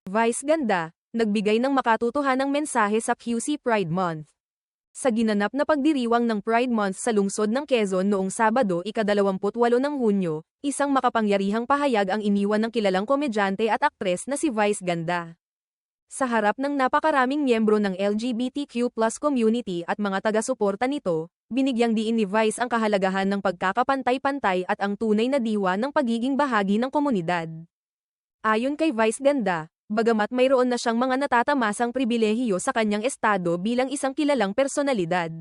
Vice ganda, nagbigay ng makatotohanang mensahe sa QC Pride Month. Sa ginanap na pagdiriwang ng Pride Month sa lungsod ng Quezon noong Sabado, ika-28 ng Hunyo, isang makapangyarihang pahayag ang iniwan ng kilalang komedyante at aktres na si Vice Ganda. Sa harap ng napakaraming miyembro ng LGBTQ+ community at mga taga-suporta nito, binigyang diin ni Vice ang kahalagahan ng pagkakapantay-pantay at ang tunay na diwa ng pagiging bahagi ng komunidad. Ayon kay Vice Ganda, bagamat mayroon na siyang mga natatamasang pribilehiyo sa kanyang estado bilang isang kilalang personalidad,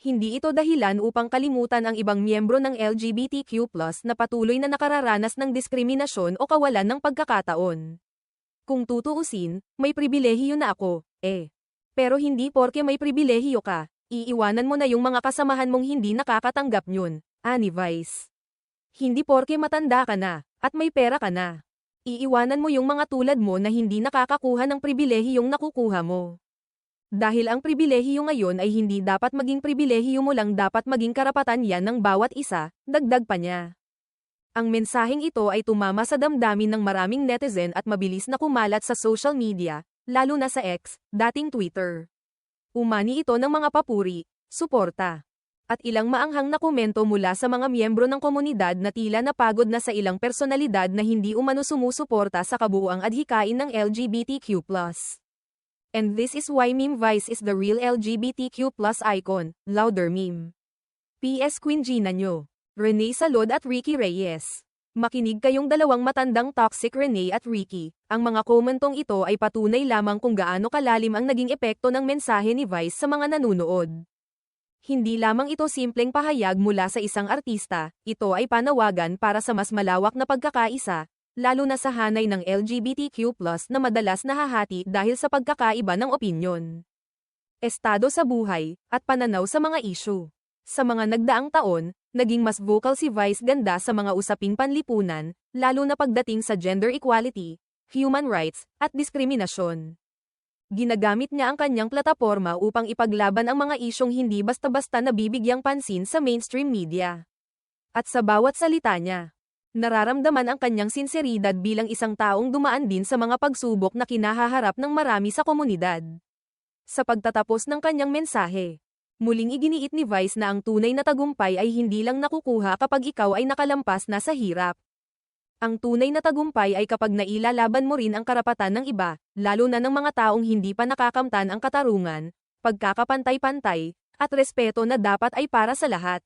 hindi ito dahilan upang kalimutan ang ibang miyembro ng LGBTQ+ na patuloy na nakararanas ng diskriminasyon o kawalan ng pagkakataon. Kung tutuusin, may pribilehiyo na ako, Pero hindi porke may pribilehiyo ka, iiwanan mo na yung mga kasamahan mong hindi nakakatanggap nyun, ani Vice. Hindi porke matanda ka na, at may pera ka na, iiwanan mo yung mga tulad mo na hindi nakakakuha ng pribilehiyong nakukuha mo. Dahil ang pribilehiyo ngayon ay hindi dapat maging pribilehiyo mo lang, dapat maging karapatan yan ng bawat isa, dagdag pa niya. Ang mensaheng ito ay tumama sa damdamin ng maraming netizen at mabilis na kumalat sa social media, lalo na sa X, dating Twitter. Umani ito ng mga papuri, suporta, at ilang maanghang na komento mula sa mga miyembro ng komunidad na tila napagod na sa ilang personalidad na hindi umano sumusuporta sa kabuuang adhikain ng LGBTQ+. And this is why Meme Vice is the real LGBTQ+ icon, louder meme. PS Queen Gina nyo, Renee Salod at Ricky Reyes. Makinig kayong dalawang matandang toxic Renee at Ricky. Ang mga komentong ito ay patunay lamang kung gaano kalalim ang naging epekto ng mensahe ni Vice sa mga nanunood. Hindi lamang ito simpleng pahayag mula sa isang artista, ito ay panawagan para sa mas malawak na pagkakaisa, lalo na sa hanay ng LGBTQ+ na madalas nahahati dahil sa pagkakaiba ng opinyon, estado sa buhay, at pananaw sa mga issue. Sa mga nagdaang taon, naging mas vocal si Vice Ganda sa mga usaping panlipunan, lalo na pagdating sa gender equality, human rights, at diskriminasyon. Ginagamit niya ang kanyang plataporma upang ipaglaban ang mga isyong hindi basta-basta nabibigyang pansin sa mainstream media. At sa bawat salita niya, nararamdaman ang kanyang sinseridad bilang isang taong dumaan din sa mga pagsubok na kinahaharap ng marami sa komunidad. Sa pagtatapos ng kanyang mensahe, muling iginiit ni Vice na ang tunay na tagumpay ay hindi lang nakukuha kapag ikaw ay nakalampas na sa hirap. Ang tunay na tagumpay ay kapag nailalaban mo rin ang karapatan ng iba, lalo na ng mga taong hindi pa nakakamtan ang katarungan, pagkakapantay-pantay, at respeto na dapat ay para sa lahat.